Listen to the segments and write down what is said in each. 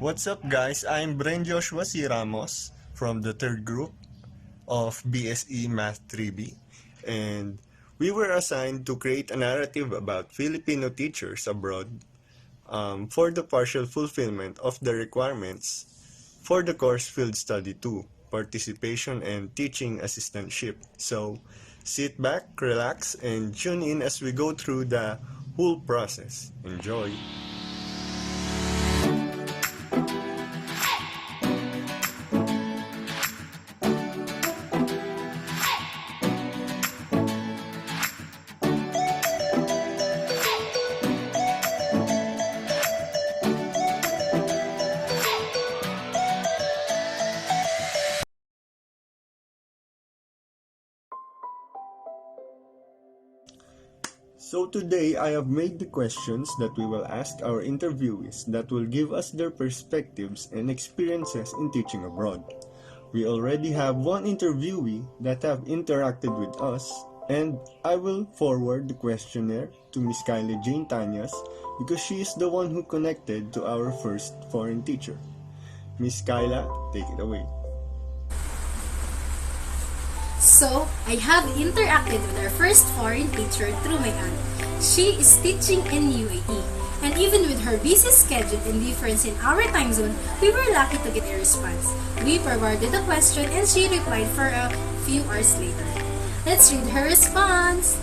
What's up, guys? I'm Bren Joshua C. Ramos from the third group of BSE Math 3B, and we were assigned to create a narrative about Filipino teachers abroad for the partial fulfillment of the requirements for the course Field Study 2, Participation and Teaching Assistantship. So, sit back, relax, and tune in as we go through the whole process. Enjoy! So today I have made the questions that we will ask our interviewees that will give us their perspectives and experiences in teaching abroad. We already have one interviewee that have interacted with us, and I will forward the questionnaire to Miss Kylie Jane Tanyas because she is the one who connected to our first foreign teacher. Miss Kyla, take it away. So, I have interacted with our first foreign teacher through my aunt. She is teaching in UAE. And even with her busy schedule and difference in our time zone, we were lucky to get a response. We forwarded the question and she replied for a few hours later. Let's read her response.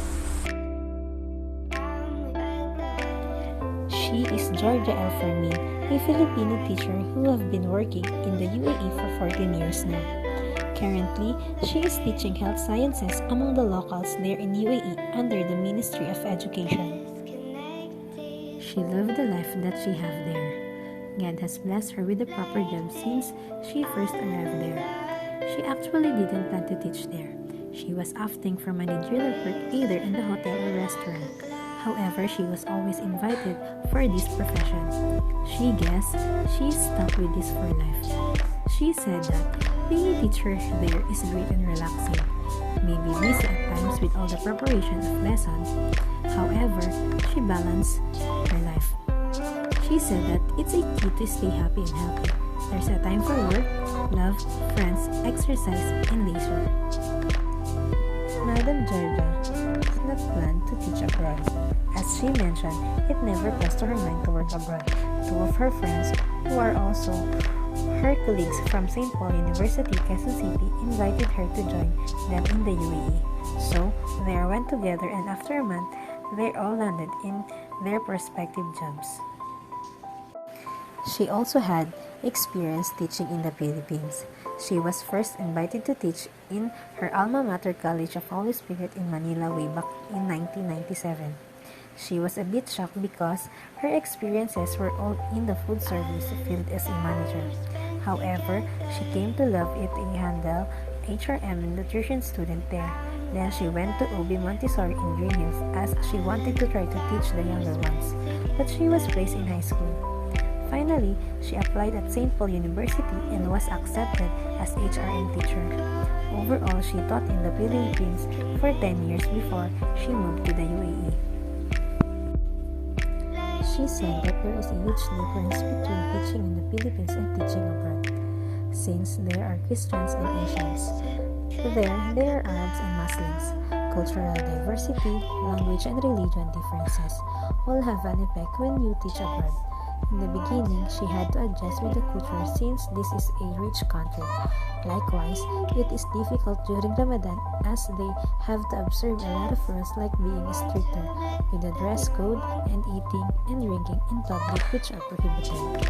She is Georgia L. Fermin, a Filipino teacher who have been working in the UAE for 14 years now. Currently, she is teaching health sciences among the locals there in UAE under the Ministry of Education. She loved the life that she have there. God has blessed her with a proper job since she first arrived there. She actually didn't plan to teach there. She was opting for managerial work either in the hotel or restaurant. However, she was always invited for this profession. She guessed she's stuck with this for life. She said that being a teacher there is great and relaxing. Maybe busy at times with all the preparation of lessons. However, she balanced her life. She said that it's a key to stay happy and healthy. There's a time for work, love, friends, exercise, and leisure. Madam Georgia did not plan to teach abroad. As she mentioned, it never crossed her mind to work abroad. Two of her friends, who are also her colleagues from St. Paul University, Quezon City, invited her to join them in the UAE. So, they went together and after a month, they all landed in their prospective jobs. She also had experience teaching in the Philippines. She was first invited to teach in her alma mater College of Holy Spirit in Manila way back in 1997. She was a bit shocked because her experiences were all in the food service field as a manager. However, she came to love it and handle HRM and nutrition student there. Then she went to OB Montessori in Green Hills as she wanted to try to teach the younger ones, but she was placed in high school. Finally, she applied at St. Paul University and was accepted as HRM teacher. Overall, she taught in the Philippines for 10 years before she moved to the UAE. She said that there is a huge difference between teaching in the Philippines and teaching abroad, since there are Christians and Asians. There are Arabs and Muslims. Cultural diversity, language and religion differences all have an effect when you teach abroad. In the beginning, she had to adjust with the culture since this is a rich country. Likewise, it is difficult during Ramadan as they have to observe a lot of rules like being stricter with the dress code and eating and drinking in public which are prohibited.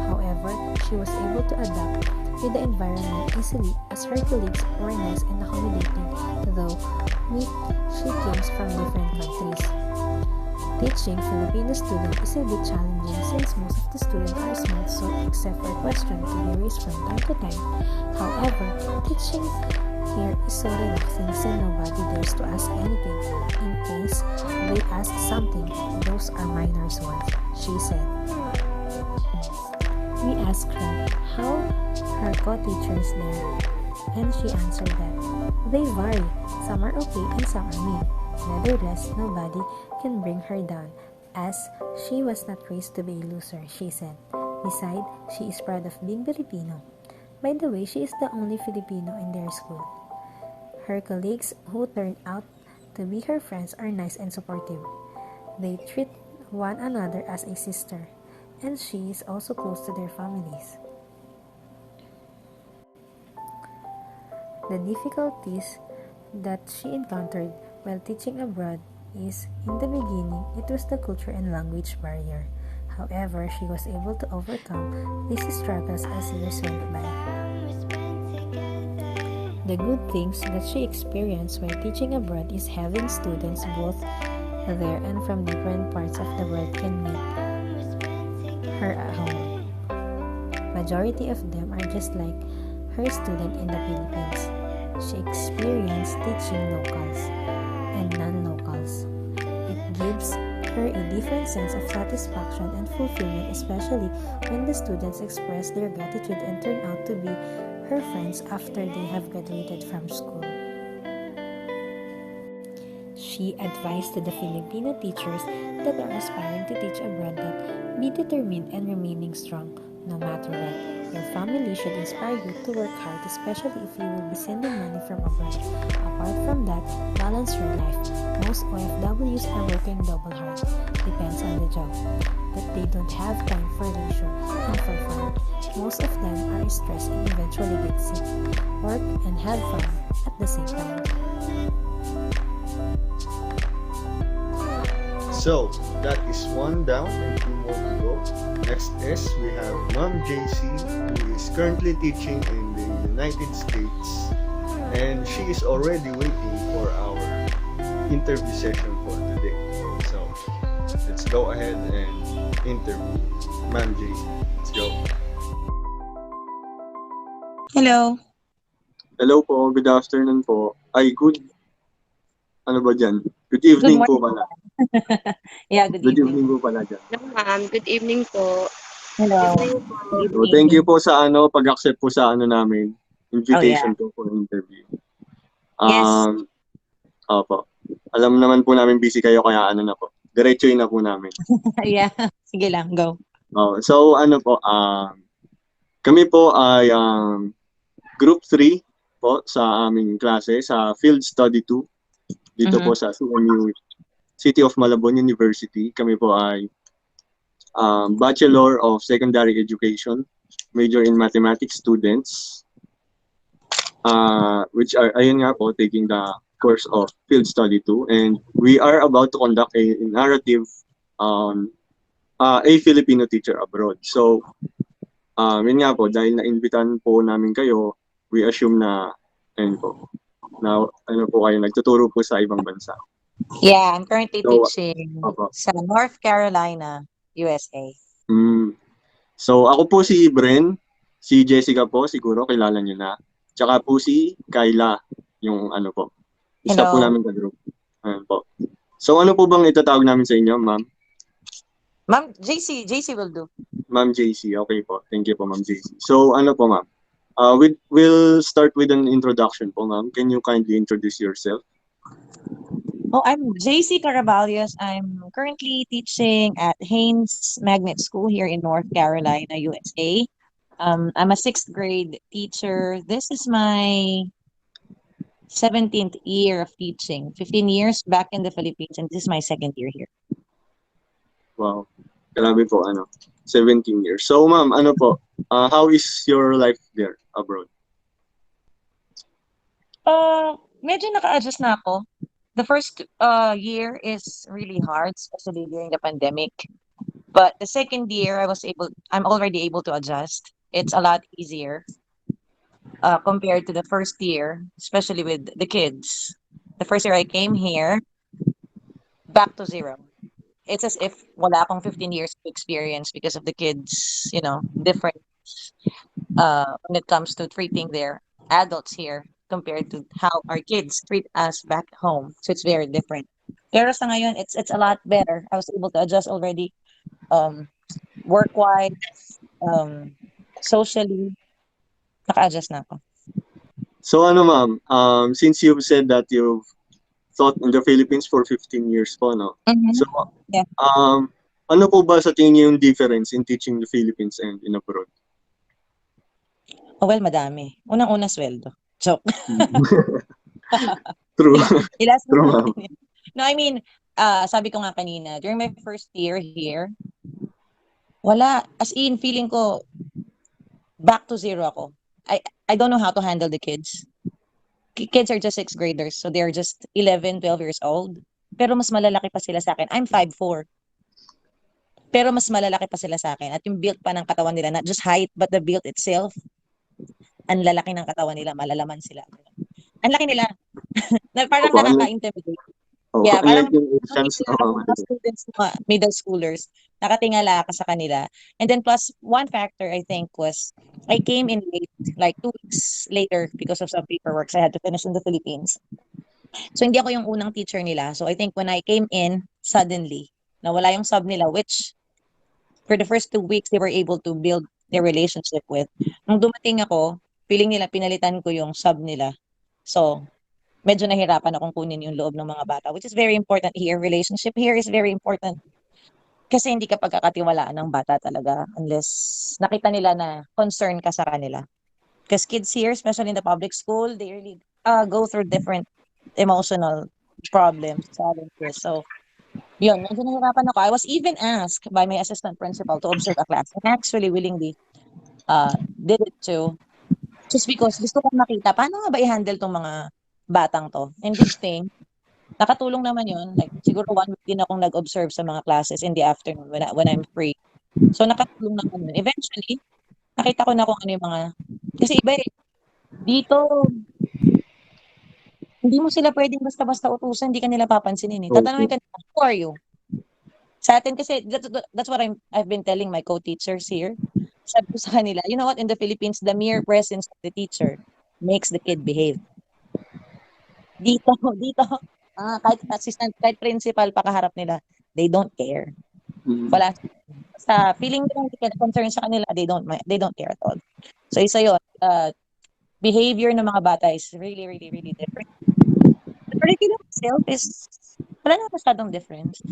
However, she was able to adapt with the environment easily as her colleagues were nice and accommodating, though she came from different countries. Teaching Filipino students is a bit challenging since most of the students are smart, so except for questions to be raised from time to time. However, teaching here is so relaxing since nobody dares to ask anything. In case they ask something, those are minor ones, she said. We asked her how her co-teachers there, and she answered that they vary. Some are okay and some are mean. Nevertheless, nobody can bring her down, as she was not raised to be a loser, she said. Besides, she is proud of being Filipino. By the way, she is the only Filipino in their school. Her colleagues, who turned out to be her friends, are nice and supportive. They treat one another as a sister, and she is also close to their families. The difficulties that she encountered while teaching abroad is, in the beginning, it was the culture and language barrier. However, she was able to overcome these struggles as years went by. The good things that she experienced while teaching abroad is having students both there and from different parts of the world can meet her at home. Majority of them are just like her student in the Philippines. She experienced teaching locals and non-locals. It gives her a different sense of satisfaction and fulfillment, especially when the students express their gratitude and turn out to be her friends after they have graduated from school. She advised to the Filipino teachers that are aspiring to teach abroad that be determined and remaining strong no matter what. Your family should inspire you to work hard, especially if you will be sending money from abroad. Apart from that, balance your life. Most OFWs are working double hard. Depends on the job. But they don't have time for leisure and for fun. Most of them are stressed and eventually get sick. Work and have fun at the same time. So, that is one down and two more to go. Next is we have Mom JC, who is currently teaching in the United States, and she is already waiting for our interview session for today. So, let's go ahead and interview Ma'am JC. Let's go. Hello. Hello po, good afternoon po. Ay, ano ba dyan? Good Good evening po morning. pala. Yeah, good Good evening. evening po pala dyan. Hello, ma'am. Good evening po. Hello. Good So, thank you evening. po sa pag-accept po sa namin, Oh, yeah. invitation po for interview. Yes. Opo. Alam naman po namin busy kayo, kaya na po. Diretsuin na po namin. Yeah. Sige lang, go. So, kami po ay Group 3 po sa aming klase sa Field Study 2 dito po sa CMU, City of Malabon University. Kami po ay Bachelor of Secondary Education, major in Mathematics students, which are, ayun nga po, taking the course of Field Study 2. And we are about to conduct a narrative on a Filipino teacher abroad. So, yun nga po, dahil na-invitan po namin kayo, we assume na, ayun po, na kayo, nagtuturo po sa ibang bansa. Yeah, I'm currently So, teaching opo. sa North Carolina, USA. So, ako po si Bren, si Jessica po, siguro kilala niyo na. Tsaka po si Kyla, yung isa po Hello. namin ka-group. Ayun po. So, ano po bang itatawag namin sa inyo, ma'am? Ma'am, JC will do. Ma'am JC, okay po. Thank you po, Ma'am JC. So, po, ma'am? We'll start with an introduction po, ma'am. Can you kindly introduce yourself? Oh, I'm JC Caraballos. I'm currently teaching at Haynes Magnet School here in North Carolina, USA. I'm a 6th grade teacher. This is my 17th year of teaching. 15 years back in the Philippines, and this is my 2nd year here. Wow. Grabe po, 17 years. So, ma'am, how is your life there abroad? Medyo naka-adjust na ako. The first year is really hard, especially during the pandemic. But the 2nd year, I'm already able to adjust. It's a lot easier compared to the first year, especially with the kids. The first year I came here, back to zero. It's as if wala akong 15 years of experience because of the kids, different when it comes to treating their adults here compared to how our kids treat us back home. So it's very different. Pero sa ngayon, it's a lot better. I was able to adjust already work-wise, socially. Naka-adjust na ako. So, ma'am, since you've said that you've taught in the Philippines for 15 years po, no? Mhm. So, Yeah. Ano po ba sa tingin niyo yung difference in teaching the Philippines and in abroad? Oh, well, madami. Unang-una, sweldo. Joke. True. Ilas mo True, na. ma'am. No, I mean, sabi ko nga kanina, during my first year here, wala. As in, feeling ko, back to zero ako. I don't know how to handle the kids. Kids are just sixth graders, so they're just 11, 12 years old. Pero mas malalaki pa sila sa akin. I'm 5'4". Pero mas malalaki pa sila sa akin. At yung build pa ng katawan nila, not just height, but the build itself, ang lalaki ng katawan nila, malalaman sila. Ang laki nila. Parang Opo, nakaka-intimidate. Yeah, unlike parang yung Asians, nakikita ako mga students, mga middle schoolers, nakatingala ka sa kanila. And then plus, one factor I think was, I came in late, like 2 weeks later because of some paperwork I had to finish in the Philippines. So hindi ako yung unang teacher nila. So I think when I came in, suddenly, nawala yung sub nila, which for the first 2 weeks, they were able to build their relationship with. Nung dumating ako, feeling nila, pinalitan ko yung sub nila. So, medyo nahirapan akong kunin yung loob ng mga bata, which is very important here. Relationship here is very important. Kasi hindi ka pagkakatiwalaan ng bata talaga unless nakita nila na concern ka sa kanila. Because kids here, especially in the public school, they really go through different emotional problems, challenges. So, yun, medyo nahirapan ako. I was even asked by my assistant principal to observe a class. I actually willingly did it too. Just because gusto kong makita, paano nga ba i-handle tong mga batang to? And good thing, nakatulong naman yun. Like, siguro 1 week din akong nag-observe sa mga classes in the afternoon when I'm free. So, nakatulong naman yun. Eventually, nakita ko na kung ano yung mga, kasi iba eh, dito, hindi mo sila pwedeng basta-basta utusan, hindi ka nila papansinin eh. Tatanungin ka nila, who are you? Sa atin kasi, that's what I've been telling my co-teachers here. Sabi ko sa kanila, you know what, in the Philippines, the mere presence of the teacher makes the kid behave. Dito, kahit assistant, kahit principal, pakaharap nila, they don't care. Wala. Sa feeling nila, hindi ka concerned sa kanila, they don't care at all. So, isa yun. Behavior ng mga bata is really, really, really different. The curriculum itself is, wala na masyadong difference.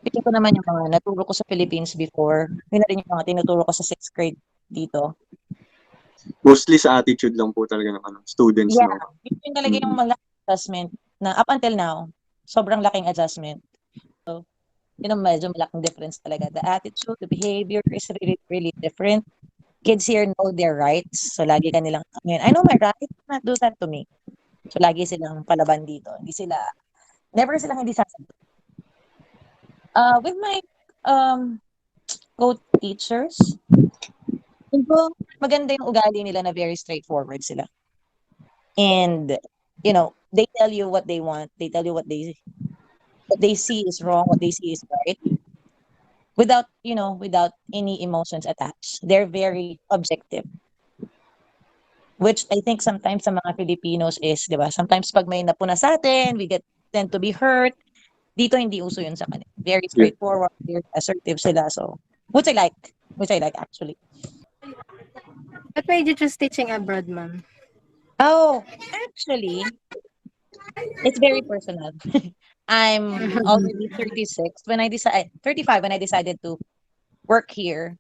Ito ko naman yung mga naturo ko sa Philippines before. Yun na rin yung mga tinuturo ko sa 6th grade dito. Mostly sa attitude lang po talaga ng students. Yeah, No? yun talaga yung malaking adjustment na up until now, sobrang laking adjustment. So, yun ang medyo malaking difference talaga. The attitude, the behavior is really, really different. Kids here know their rights. So, lagi ka nilang, I know my rights, not do that to me. So, lagi silang palaban dito. Never silang hindi sasagot. With my co-teachers, maganda yung ugali nila na very straightforward sila. And, they tell you what they want. They tell you what they see is wrong, what they see is right. Without any emotions attached. They're very objective. Which I think sometimes sa mga Filipinos is, di ba, sometimes pag may napuna sa atin, we tend to be hurt. Dito hindi uso yun sa kanila. Very straightforward, very assertive sila. So, which I like actually. What made you choose teaching abroad, ma'am? Oh, actually, it's very personal. I'm already 36 when I decided 35 when I decided to work here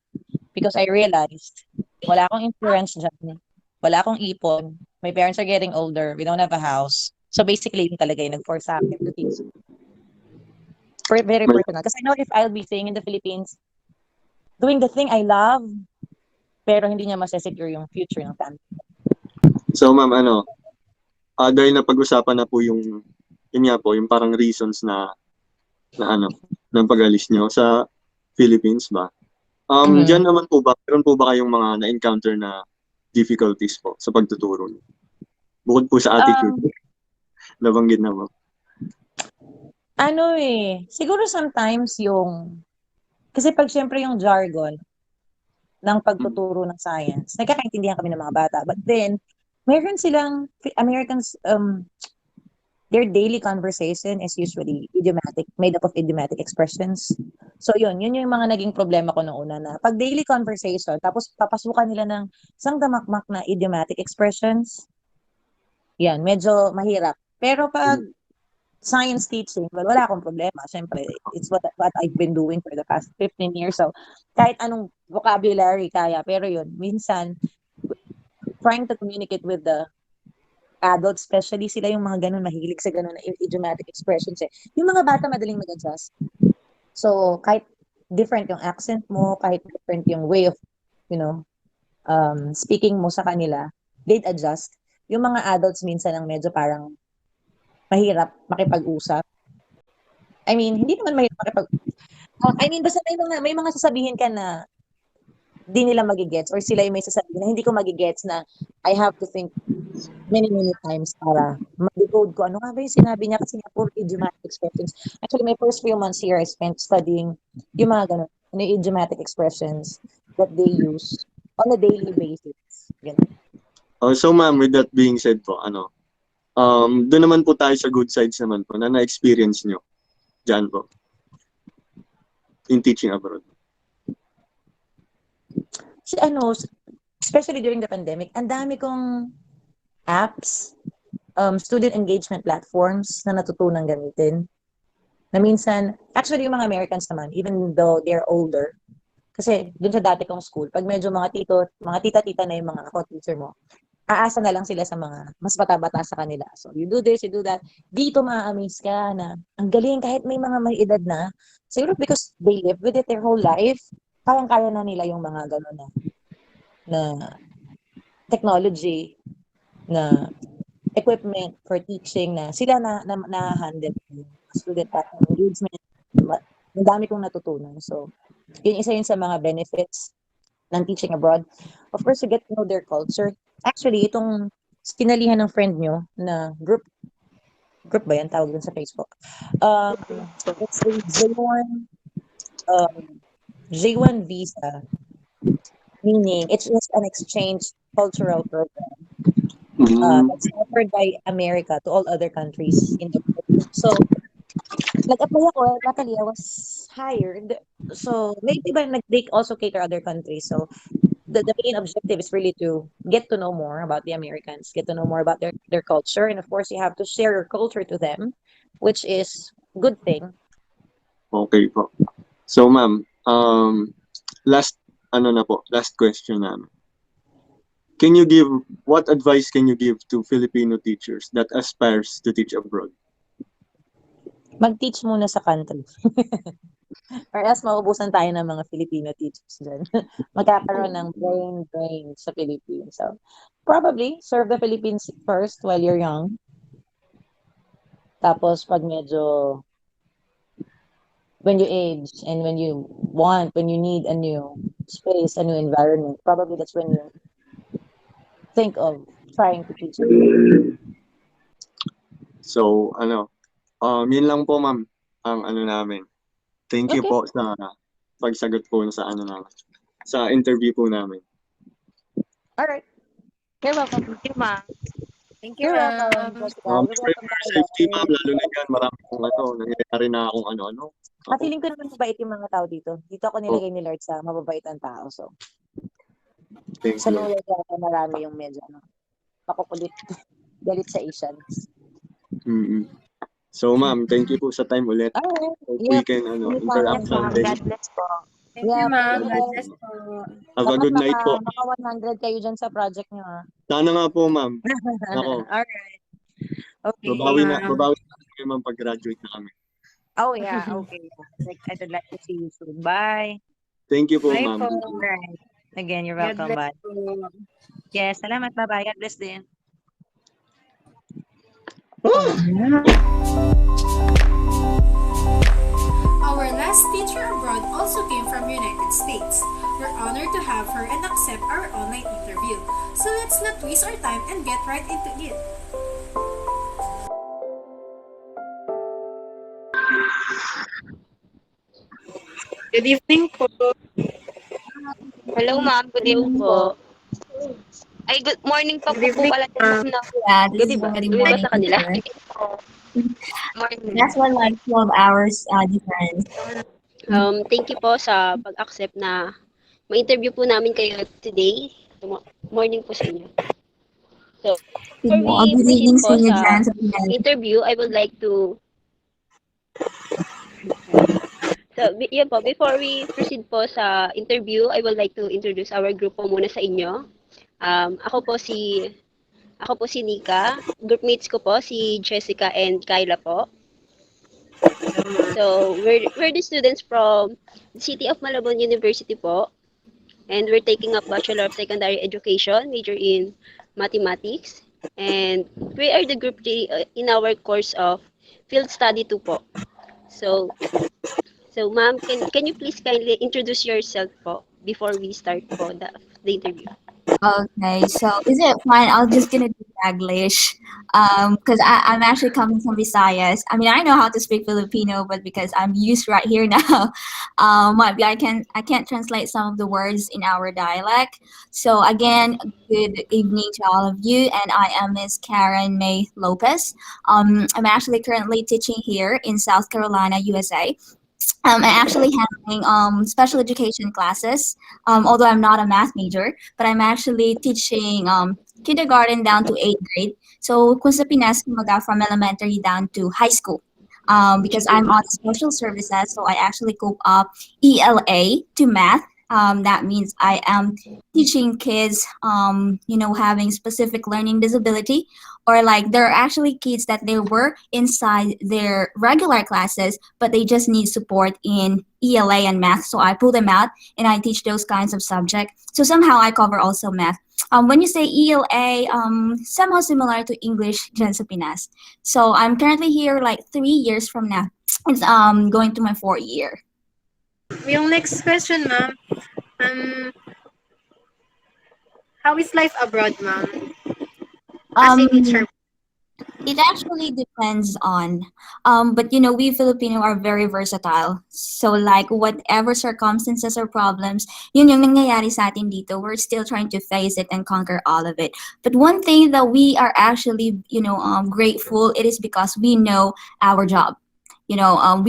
because I realized wala akong insurance dyan, wala akong ipon, my parents are getting older, we don't have a house. So basically, yun talaga yung nag-force sa akin to teach. Very personal. Kasi I know if I'll be staying in the Philippines, doing the thing I love, pero hindi niya masesecure yung future ng family. So ma'am, dahil napag-usapan na po yung parang reasons na ng pag-alis nyo sa Philippines ba? Diyan naman po ba, meron po ba kayong mga na-encounter na difficulties po sa pagtuturo niyo? Bukod po sa attitude, nabanggit na mo. Siguro sometimes kasi pag syempre yung jargon ng pagtuturo ng science, nagkakaintindihan kami ng mga bata. But then, meron silang, Americans, their daily conversation is usually idiomatic, made up of idiomatic expressions. So yun yung mga naging problema ko noong una na pag daily conversation, tapos papasukan nila ng isang damakmak na idiomatic expressions, yan, medyo mahirap. Pero pag science teaching, well, wala akong problema. Siyempre, it's what I've been doing for the past 15 years. So, kahit anong vocabulary kaya. Pero yun, minsan, trying to communicate with the adults, especially sila yung mga ganun, mahilig sa ganun na idiomatic expressions eh. Yung mga bata madaling mag-adjust. So, kahit different yung accent mo, kahit different yung way of, you know, speaking mo sa kanila, they'd adjust. Yung mga adults minsan ang medyo parang mahirap makipag-usap. I mean, hindi naman mahirap I mean, basta may mga sasabihin ka na di nila magigets or sila yung may sasabihin na hindi ko magigets na I have to think many times para ma-decode ko ano nga ba yung sinabi niya kasi nga puro idiomatic expressions. Actually, my first few months here I spent studying yung mga ganun, ano yung idiomatic expressions that they use on a daily basis. Ganun. So ma'am, with that being said po, doon naman po tayo sa good sides naman po na na-experience nyo dyan po in teaching abroad. Especially during the pandemic, ang dami kong apps, student engagement platforms na natutunang gamitin. Na minsan, actually yung mga Americans naman, even though they're older, kasi dun sa dati kong school, pag medyo mga tita-tita na yung mga co-teacher mo, aasa na lang sila sa mga mas bata-bata sa kanila. So, you do this, you do that. Dito ma-amaze ka na ang galing kahit may mga may edad na. Siguro because they live with it their whole life, kayang-kaya na nila yung mga gano'n na technology, na equipment for teaching na sila na-handle yung student engagement. Ang dami kong natutunan. So, isa yun sa mga benefits ng teaching abroad. Of course, you get to know their culture. Actually, itong kinalihan ng friend nyo na group ba yan? Tawag dun sa Facebook. It's a J1 visa, meaning it's just an exchange cultural program that's offered by America to all other countries in the world. So, nag-apply ako, luckily I was hired. So, maybe they also cater other countries. So, the main objective is really to get to know more about the Americans, get to know more about their culture, and of course, you have to share your culture to them, which is good thing. Okay po. So ma'am, last question namin. What advice can you give to Filipino teachers that aspires to teach abroad? Mag-teach muna sa country. Or else maubusan tayo ng mga Filipino teachers dyan. Magkakaroon ng brain sa Philippines. So, probably, serve the Philippines first while you're young. Tapos, pag medyo, when you age and when you need a new space, a new environment, probably that's when you think of trying to teach. So, yun lang po ma'am ang namin. Thank you Okay. po sa pagsagot po sa namin. Sa interview po namin. Alright. You're welcome. Thank you, ma'am. Thank you, You're ma'am. welcome, Jessica. You're Pray welcome, for Canada. safety ma'am, lalo na dyan, marami kong nangyayari na akong ano. Feeling ko naman mabait yung mga tao dito. Dito ako nilagay ni Lord sa mababait ang tao. So, Thank sa you. New York yata marami yung medyo makukulit. Galit sa Asians. So ma'am, thank you po sa time ulit. Alright. Hope Yep. we can interact Yes, ma'am. someday. God bless po. Thank Yeah, you, ma'am. thank you. God bless po. Have a good night po. Maka 100 kayo dyan sa project nyo, ha? Sana nga po ma'am. Ako. Alright. Okay. Babawi na ma'am. kayo ma'am pag-graduate na kami. Oh, yeah. Okay. I'd like to see you soon. Bye. Thank you po Bye ma'am. po. Alright. Again, you're God welcome. bless Bye. po. Yes, salamat. Bye-bye. God bless din. Our last teacher abroad also came from United States. We're honored to have her and accept our online interview. So let's not waste our time and get right into it. Good evening po. Hello, ma'am. Good evening po. Ay, good morning pa po pala. Yeah, Good this is evening. already Good morning sa kanila. here. Morning. That's one like 12 hours difference. Thank you po sa pag-accept na ma-interview po namin kayo today. Morning po sa inyo. So, Good, before we good proceed evening po sa inyo sa dyan sa Pinay. interview, I would like to So, yun po, before we proceed po sa interview, I would like to introduce our group po muna sa inyo. Um, ako po si ako po si Nika. Groupmates ko po si Jessica and Kyla po. So, we're the students from the City of Malabon University po. And we're taking up Bachelor of Secondary Education, major in Mathematics. And we are the group in our course of Field Study 2 po. So ma'am, can you please kindly introduce yourself po before we start po the interview? Okay, so is it fine? I'm just gonna do Taglish, because I'm actually coming from Visayas. I mean, I know how to speak Filipino, but because I'm used right here now, might be I can't translate some of the words in our dialect. So again, good evening to all of you, and I am Miss Karen May Lopez. I'm actually currently teaching here in South Carolina, USA. I'm actually handling special education classes, although I'm not a math major, but I'm actually teaching kindergarten down to 8th grade. So kung sa Pinas, kumaga from elementary down to high school. Because I'm on social services, so I actually cope up ELA to math. That means I am teaching kids, having specific learning disability, or like there are actually kids that they were inside their regular classes, but they just need support in ELA and math. So I pull them out and I teach those kinds of subjects. So somehow I cover also math. When you say ELA, somehow similar to English dyan sa Pinas. So I'm currently here like 3 years from now. It's going to my 4th year. Yung next question, ma'am. Um, how is life abroad, ma'am? As a Um, teacher. It actually depends on, but we Filipino are very versatile. So like whatever circumstances or problems, yun yung nangyayari sa atin dito, we're still trying to face it and conquer all of it. But one thing that we are actually, grateful, it is because we know our job. We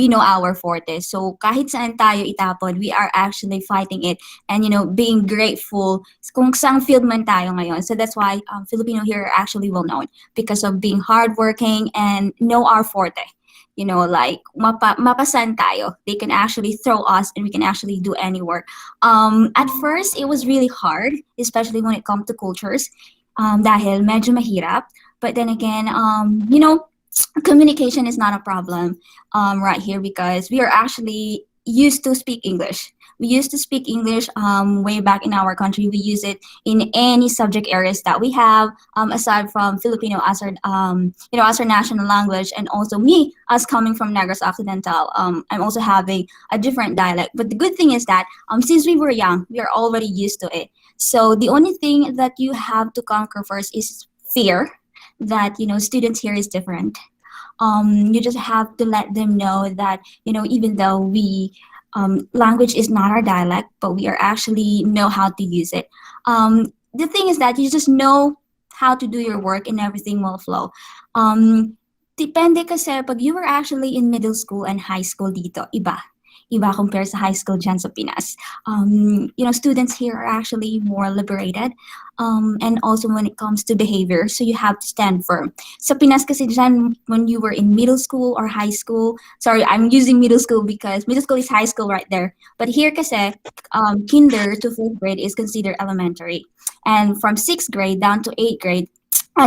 know our forte. So kahit saan tayo itapon, we are actually fighting it and, being grateful kung saan field man tayo ngayon. So that's why Filipino here are actually well known because of being hardworking and know our forte. Like mapasan tayo. They can actually throw us and we can actually do any work. At first, it was really hard, especially when it comes to cultures. Dahil medyo mahirap. But then again, communication is not a problem right here because we are actually used to speak English. We used to speak English way back in our country. We use it in any subject areas that we have, aside from Filipino as our national language, and also me as coming from Negros Occidental. I'm also having a different dialect. But the good thing is that since we were young, we are already used to it. So the only thing that you have to conquer first is fear that students here is different. You just have to let them know that even though we language is not our dialect, but we are actually know how to use it. The thing is that you just know how to do your work and everything will flow. Depende kasi pag you were actually in middle school and high school dito, iba compared sa high school dyan sa Pinas. Students here are actually more liberated, and also when it comes to behavior, so you have to stand firm. Sa Pinas kasi dyan, when you were in middle school or high school, sorry, I'm using middle school because middle school is high school right there. But here kasi, kinder to 4th grade is considered elementary. And from 6th grade down to 8th grade,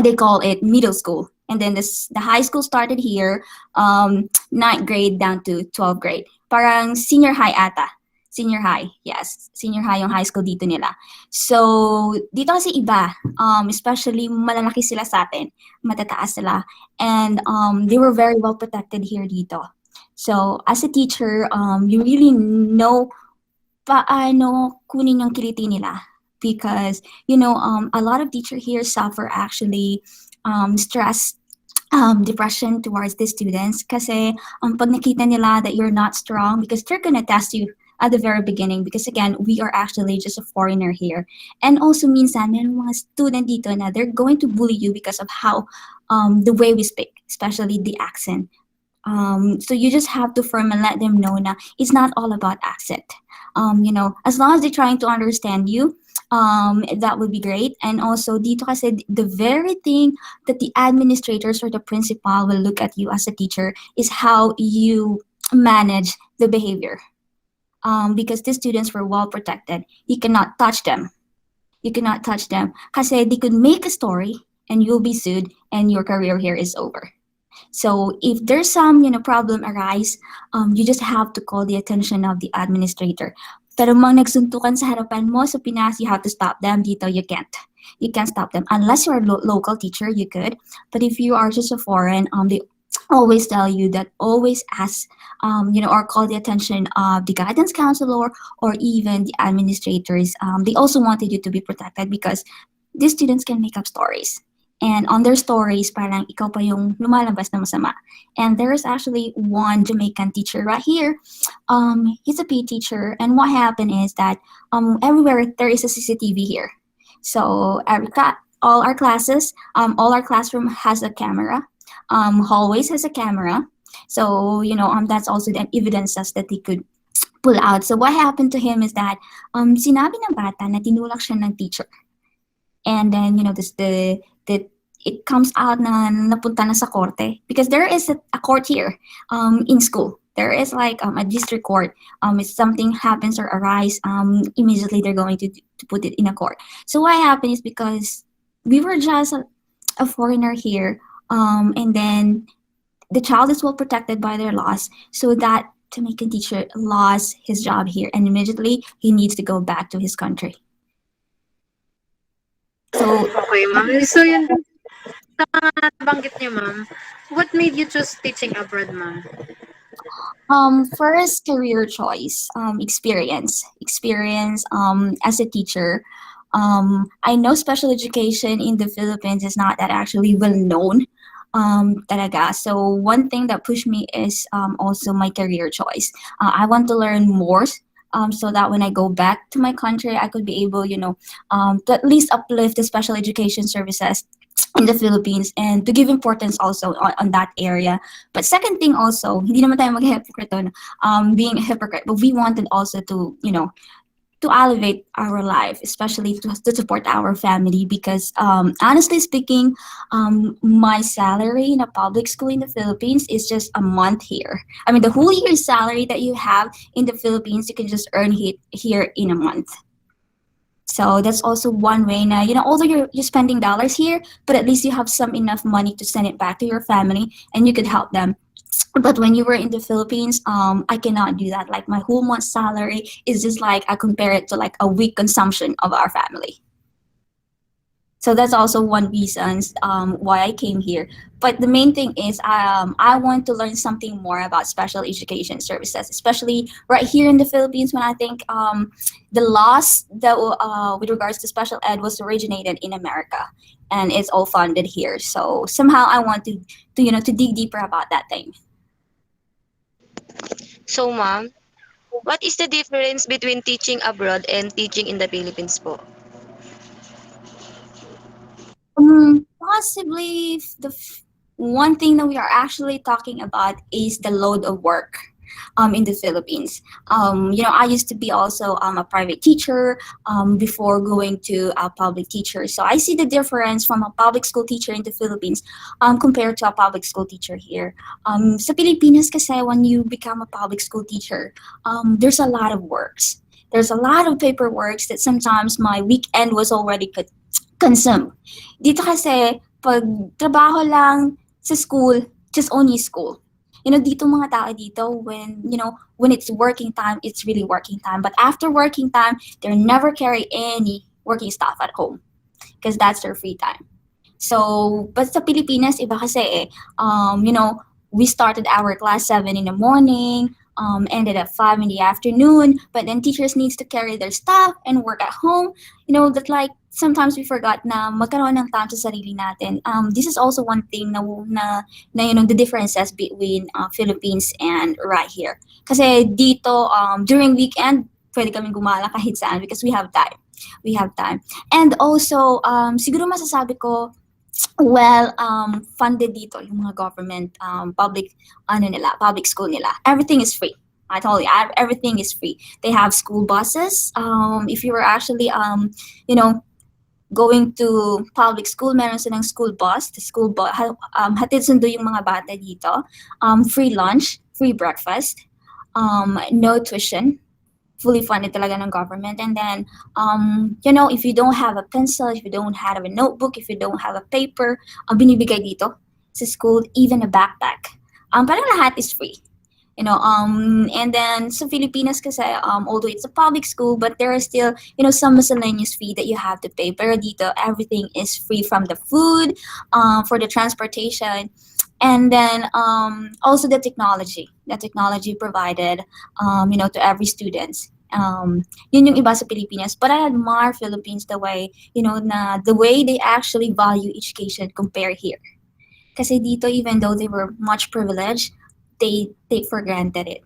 they call it middle school. And then the high school started here, 9th grade down to 12th grade. Parang senior high ata. Senior high, yes. Senior high yung high school dito nila. So, dito kasi iba. Especially malalaki sila sa atin. Matataas sila. And they were very well protected here dito. So, as a teacher, you really know paano kunin yung kiliti nila. Because, a lot of teachers here suffer actually stress, depression towards the students kasi pag nakita nila that you're not strong, because they're gonna test you at the very beginning because again, we are actually just a foreigner here. And also minsan, may mga student dito na they're going to bully you because of how the way we speak, especially the accent. So you just have to firm and let them know na it's not all about accent. As long as they're trying to understand you, that would be great. And also, dito kasi the very thing that the administrators or the principal will look at you as a teacher is how you manage the behavior. Because the students were well protected. You cannot touch them. You cannot touch them. Kasi they could make a story and you'll be sued and your career here is over. So if there's some, problem arise, you just have to call the attention of the administrator. Pero mang nagsuntukan sa harapan mo sa Pinas, you have to stop them. Dito, you can't. You can't stop them. Unless you're a local teacher, you could. But if you are just a foreign, they always tell you that always ask, or call the attention of the guidance counselor or even the administrators. They also wanted you to be protected because these students can make up stories. And on their stories, parang ikaw pa yung lumalabas na masama. And there is actually one Jamaican teacher right here. He's a PE teacher. And what happened is that everywhere there is a CCTV here. So all our classes, all our classroom has a camera. Hallways has a camera. So, that's also the evidences that they could pull out. So what happened to him is that sinabi ng bata na tinulak siya ng teacher. And then, it comes out na napunta na sa korte because there is a court here in school. There is like a district court. If something happens or arise, immediately they're going to put it in a court. So what happened is because we were just a foreigner here, and then the child is well protected by their laws, so that Jamaican teacher lost his job here and immediately he needs to go back to his country. So Okay, ma'am. So yun, sa mga nabanggit niyo, ma'am, what made you choose teaching abroad, ma'am? first career choice, experience as a teacher. I know special education in the Philippines is not that actually well known, talaga. So one thing that pushed me is also my career choice. I want to learn more, so that when I go back to my country, I could be able, to at least uplift the special education services in the Philippines and to give importance also on that area. But second thing also, hindi naman tayo mag-hypocrite on being a hypocrite, but we wanted also to, to elevate our life, especially to support our family because honestly speaking, my salary in a public school in the Philippines is just a month here. I mean, the whole year's salary that you have in the Philippines, you can just earn it here in a month. So that's also one way now, although you're spending dollars here, but at least you have some enough money to send it back to your family and you could help them. But when you were in the Philippines, I cannot do that. Like my whole month's salary is just like, I compare it to like a week consumption of our family. So that's also one reason why I came here. But the main thing is I want to learn something more about special education services, especially right here in the Philippines when I think the laws that with regards to special ed was originated in America and it's all funded here. So somehow I want to dig deeper about that thing. So, ma'am, what is the difference between teaching abroad and teaching in the Philippines po? Possibly one thing that we are actually talking about is the load of work in the Philippines. I used to be also a private teacher before going to a public teacher. So I see the difference from a public school teacher in the Philippines compared to a public school teacher here. Sa Pilipinas kasi when you become a public school teacher, there's a lot of works. There's a lot of paperwork that sometimes my weekend was already consumed. Dito kasi, pag trabaho lang sa school, just only school. Dito mga tao dito, when it's working time, it's really working time. But after working time, they never carry any working stuff at home because that's their free time. So, but sa Pilipinas, iba kasi we started our class 7 in the morning, ended at 5 in the afternoon, but then teachers needs to carry their stuff and work at home. That like sometimes we forgot na magkaroon ng time sa sarili natin. This is also one thing na the differences between Philippines and right here. Kasi dito during weekend pwede kaming gumala kahit saan because we have time. We have time. And also siguro masasabi ko well, funded dito yung mga government, public school nila. Everything is free. I told you, everything is free. They have school buses. If you were actually, you know, going to public school, meron silang school bus. The school bus, hatid sundo yung mga bata dito. Free lunch, free breakfast, no tuition, fully funded talaga ng government. And then, you know, if you don't have a pencil, if you don't have a notebook, if you don't have a paper, binibigay dito sa school, even a backpack. Parang lahat is free. You know, and then sa Filipinas kasi, although it's a public school, but there are still, you know, some miscellaneous fee that you have to pay. Pero dito, everything is free, from the food, for the transportation, and then also the technology provided, you know, to every student. Yun yung iba sa Pilipinas. But I admire Philippines the way, you know, the way they actually value education compared here. Kasi dito, even though they were much privileged, they take for granted it.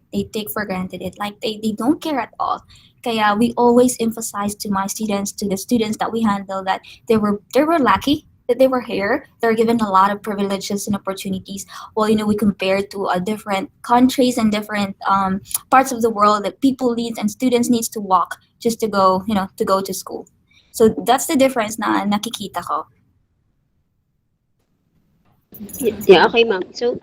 Like they don't care at all. Kaya we always emphasize to my students, to the students that we handle, that they were lucky that they were here. They're given a lot of privileges and opportunities. Well, you know, we compare to different countries and different parts of the world that people need and students needs to walk just to go, you know, to go to school. So that's the difference na nakikita ko. Yeah, okay, ma'am. So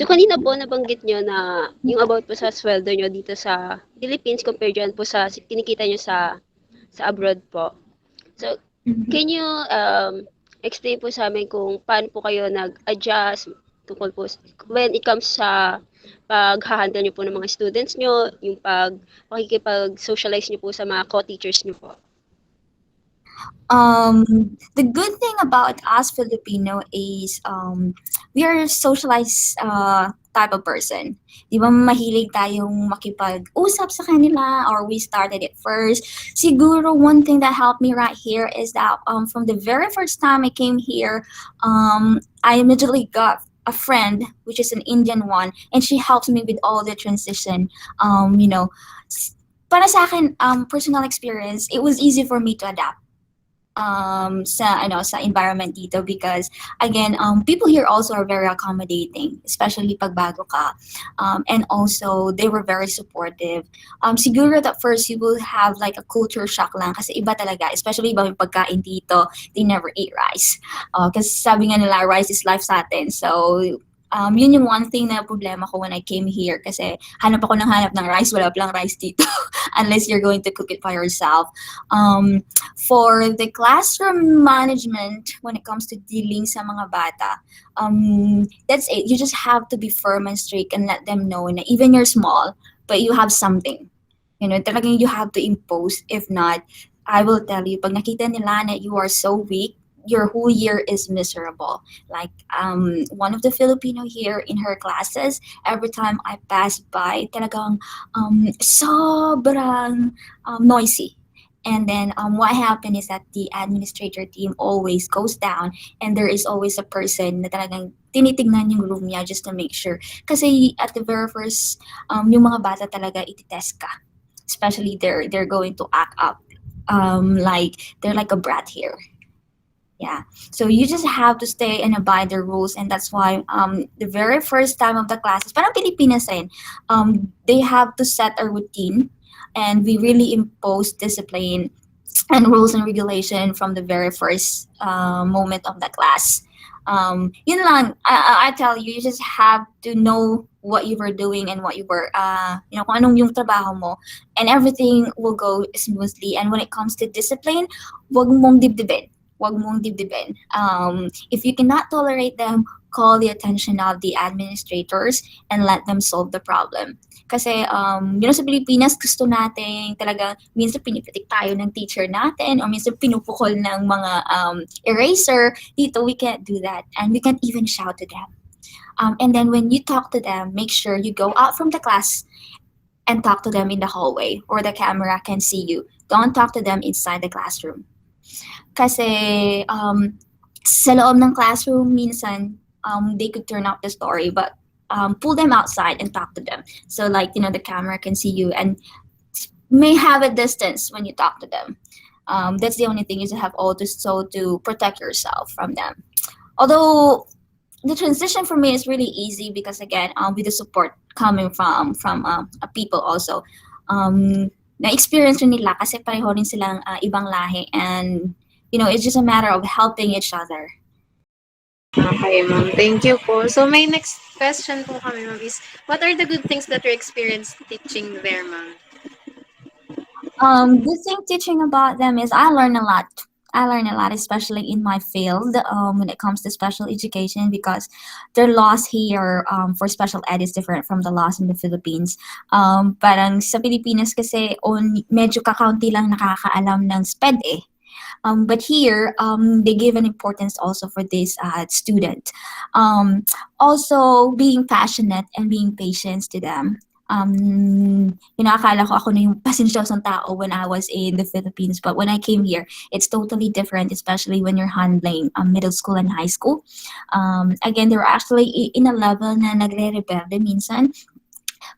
kanina po nabanggit nyo na yung about po sa sweldo nyo dito sa Philippines compared dyan po sa kinikita nyo sa abroad po. So, can you explain po sa amin kung paano po kayo nag-adjust tungkol po when it comes sa pag-handle nyo po ng mga students nyo, yung pakikipag-socialize nyo po sa mga co-teachers nyo po? The good thing about us Filipino is we are a socialized type of person. Di ba mahilig tayong makipag-usap sa kanila, or we started it first. Siguro one thing that helped me right here is that from the very first time I came here, I immediately got a friend, which is an Indian one, and she helps me with all the transition. You know, para sa akin, personal experience, it was easy for me to adapt sa environment dito, because again, people here also are very accommodating, especially pag bago ka, and also they were very supportive. Siguro at first you will have like a culture shock lang, kasi iba talaga, especially iba yung pagkain dito. They never eat rice, kasi sabi nga nila, rice is life sa atin. So yun yung one thing na problema ko when I came here, kasi hanap ako ng rice, wala palang rice dito unless you're going to cook it by yourself. For the classroom management, when it comes to dealing sa mga bata, that's it. You just have to be firm and strict and let them know na even you're small, but you have something. You know, talagang you have to impose. If not, I will tell you, pag nakita nila na you are so weak, your whole year is miserable. Like one of the Filipino here in her classes, every time I pass by, talagang sobrang noisy. And then what happened is that the administrator team always goes down, and there is always a person na talagang tinitignan yung room niya just to make sure. Kasi at the very first, yung mga bata talaga ititest ka. Especially they're going to act up. Like they're like a brat here. Yeah, so you just have to stay and abide the rules, and that's why the very first time of the classes, parang Pilipinas they have to set a routine, and we really impose discipline and rules and regulation from the very first moment of the class. Yun lang, I tell you, you just have to know what you were doing and what you were, you know, kung anong yung trabaho mo, and everything will go smoothly. And when it comes to discipline, wag mong dibdibin. If you cannot tolerate them, call the attention of the administrators and let them solve the problem. Kasi, you know, sa Pilipinas, gusto natin talaga, minsan pinipitik tayo ng teacher natin, or minsan pinupukol ng mga eraser. Dito, we can't do that. And we can't even shout to them. And then when you talk to them, make sure you go out from the class and talk to them in the hallway, or the camera can see you. Don't talk to them inside the classroom. Kasi sa loob ng classroom, minsan they could turn out the story, but pull them outside and talk to them. So like, you know, the camera can see you and may have a distance when you talk to them. That's the only thing, is to have all this, so to protect yourself from them. Although the transition for me is really easy because again, with the support coming from people also, na-experience rin nila kasi pareho rin silang ibang lahi, and it's just a matter of helping each other. Okay, ma'am. Thank you po. So, my next question po kami, ma'am, is what are the good things that you experienced teaching there, ma'am? Good thing teaching about them is I learn a lot. I learn a lot, especially in my field, when it comes to special education, because their laws here for special ed is different from the laws in the Philippines. Parang sa Pilipinas kasi medyo kakaunti lang nakakaalam ng SPED eh. But here, they give an importance also for this student. Also, being passionate and being patient to them. Akala ko ako na yung pasensyosong tao when I was in the Philippines, but when I came here, it's totally different, especially when you're handling middle school and high school. Again, they're actually in a level na nagre-rebelde minsan.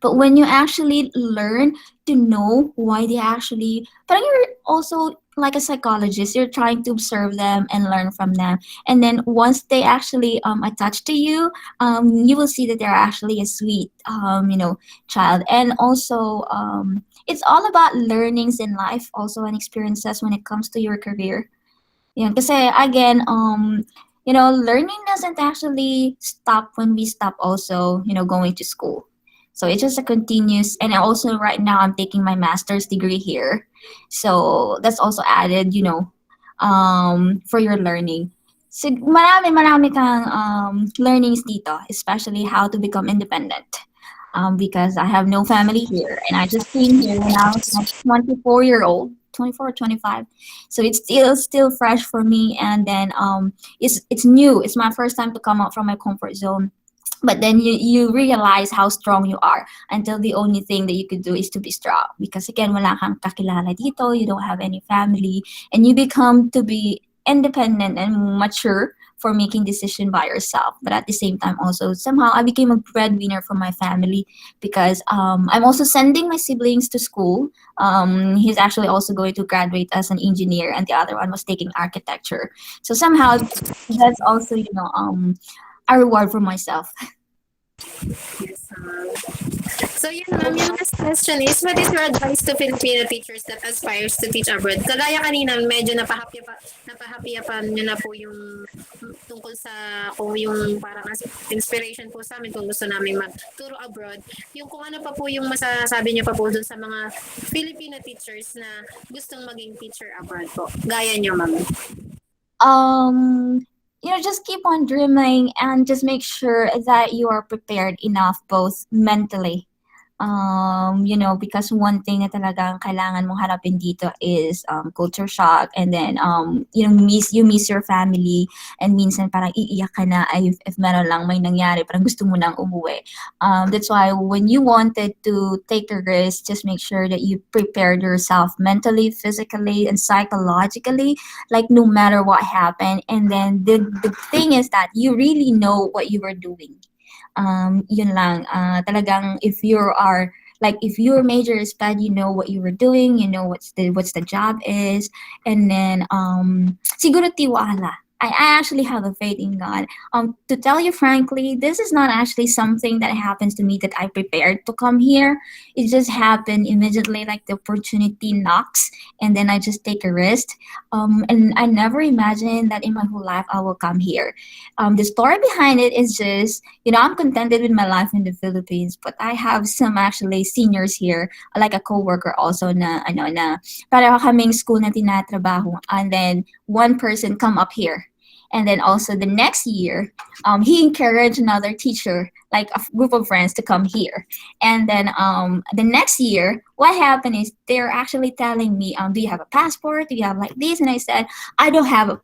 But when you actually learn to know why they actually, parang you're also like a psychologist, you're trying to observe them and learn from them. And then once they actually attach to you, you will see that they're actually a sweet, child. And also, it's all about learnings in life also and experiences when it comes to your career. Yeah, kasi again, learning doesn't actually stop when we stop also, going to school. So it's just a continuous, and also right now I'm taking my master's degree here. So that's also added, for your learning. So marami kang learnings dito, especially how to become independent. Because I have no family here, and I just came here when I was like 24 or 25. So it's still fresh for me, and then it's new. It's my first time to come out from my comfort zone. But then you realize how strong you are until the only thing that you could do is to be strong. Because again, wala kang kakilala dito, you don't have any family, and you become to be independent and mature for making decision by yourself. But at the same time also, somehow I became a breadwinner for my family because I'm also sending my siblings to school. He's actually also going to graduate as an engineer, and the other one was taking architecture. So somehow that's also, a reward for myself. Yes, so yun, ma'am, yung last question is, what is your advice to Filipino teachers that aspires to teach abroad? Kagaya kanina, medyo napahapyapan nyo na po yung tungkol sa, kung yung parang inspiration po sa amin kung gusto namin magturo abroad. Yung kung ano pa po yung masasabi nyo pa po dun sa mga Filipino teachers na gustong maging teacher abroad po. Gaya nyo, ma'am. Just keep on dreaming and just make sure that you are prepared enough both mentally. Because one thing na talagang kailangan mong harapin dito is culture shock, and then you miss your family, and minsan parang iiyak ka na if meron lang may nangyari, parang gusto mo nang umuwi. That's why when you wanted to take a risk, just make sure that you prepared yourself mentally, physically, and psychologically, like no matter what happened. And then the thing is that you really know what you were doing. Yun lang, talagang if your major is bad, you know what you were doing, you know what's the job is, and then siguro tiwala. I actually have a faith in God. To tell you frankly, this is not actually something that happens to me that I prepared to come here. It just happened immediately, like the opportunity knocks, and then I just take a risk. And I never imagined that in my whole life I will come here. The story behind it is just, I'm contented with my life in the Philippines, but I have some actually seniors here, like a coworker also na pareho kaming school na tinatrabaho, and then one person come up here. And then also the next year, he encouraged another teacher, like a group of friends, to come here. And then the next year, what happened is they're actually telling me, do you have a passport? Do you have like this? And I said, I have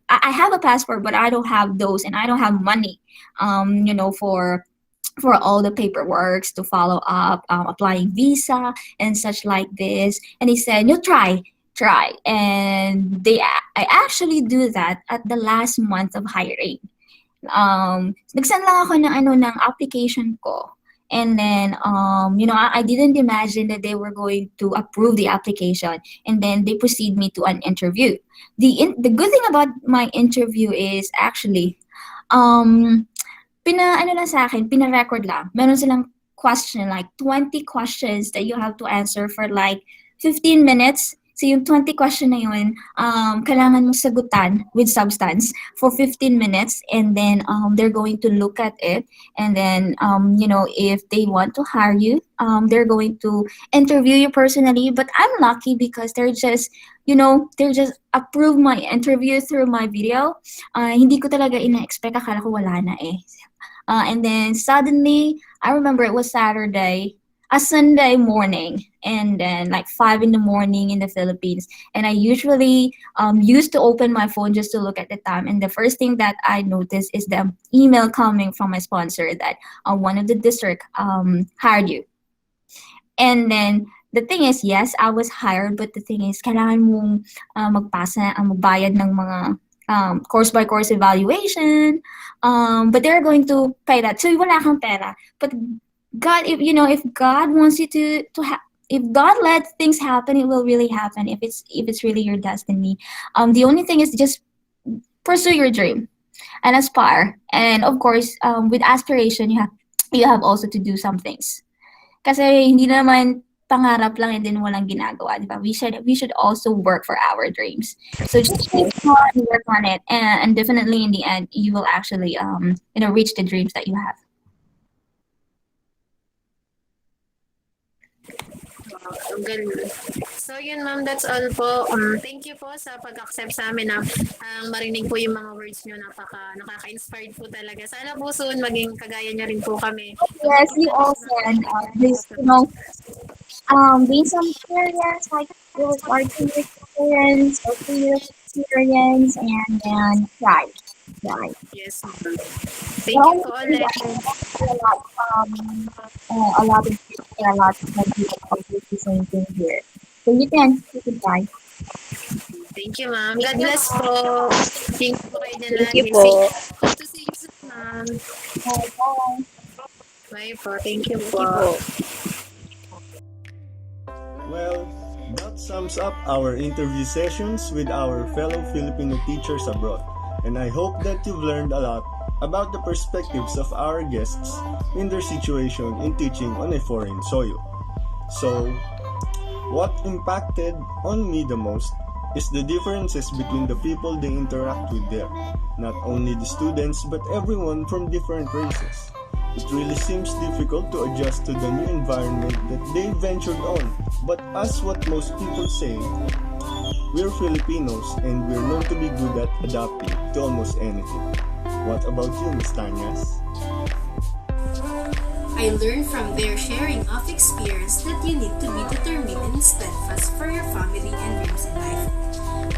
a passport, but I don't have those, and I don't have money, for all the paperwork to follow up, applying visa and such like this. And he said, no, try. And I actually do that at the last month of hiring. Nagsan lang ako ng application ko, and then I didn't imagine that they were going to approve the application, and then they proceed me to an interview. The good thing about my interview is actually um, ano lang sa akin, pina-record lang. Meron silang question, like 20 questions that you have to answer for like 15 minutes. So yung 20 question na yun, kailangan mo sagutan with substance for 15 minutes, and then they're going to look at it, and then if they want to hire you, they're going to interview you personally. But I'm lucky because they're just approve my interview through my video. Hindi ko talaga ina-expect, akala ko wala na eh. And then suddenly, I remember it was a Sunday morning, and then like 5 in the morning in the Philippines. And I usually used to open my phone just to look at the time. And the first thing that I noticed is the email coming from my sponsor that one of the district hired you. And then the thing is, yes, I was hired, but the thing is, kailangan mong magbayad ng mga course by course evaluation, but they're going to pay that. So wala kang pera. But God, if God wants you to have, if God lets things happen, it will really happen. If it's really your destiny, the only thing is just pursue your dream and aspire. And of course, with aspiration, you have also to do some things. Kasi hindi naman pangarap lang and then walang ginagawa, di ba? We should also work for our dreams. So just keep on, work on it, and definitely in the end, you will actually reach the dreams that you have. Ang galing. So yun ma'am, that's all po. Thank you po sa pag-accept sa amin na marinig po yung mga words nyo. Nakaka-inspired po talaga. Sana po soon maging kagaya niya rin po kami. Yes, you also, and gain some experience, like it was our 2 years experience or 3 years experience, and then try. Yes ma'am. Thank you po ulit. A lot of people do the same thing here. So you can try. Thank you ma'am. God bless po. Thank you po kayo dyan Thank you lagi. po. Hope to see you soon ma'am. Bye. Bye po. Thank you Thank po. you po. Well, that sums up our interview sessions with our fellow Filipino teachers abroad. And I hope that you've learned a lot about the perspectives of our guests in their situation in teaching on a foreign soil. So, what impacted on me the most is the differences between the people they interact with there. Not only the students, but everyone from different races. It really seems difficult to adjust to the new environment that they ventured on. But as what most people say, we're Filipinos and we're known to be good at adapting to almost anything. What about you, Ms. Tanyas? I learned from their sharing of experience that you need to be determined and steadfast for your family and dreams in life.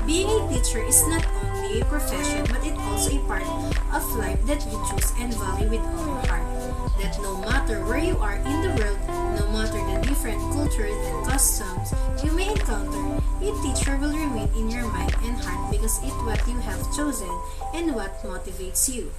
Being a teacher is not only a profession, but it's also a part of life that you choose and value with all your heart. That no matter where you are in the world, no matter the different cultures and customs you may encounter, a teacher will remain in your mind and heart because it's what you have chosen and what motivates you.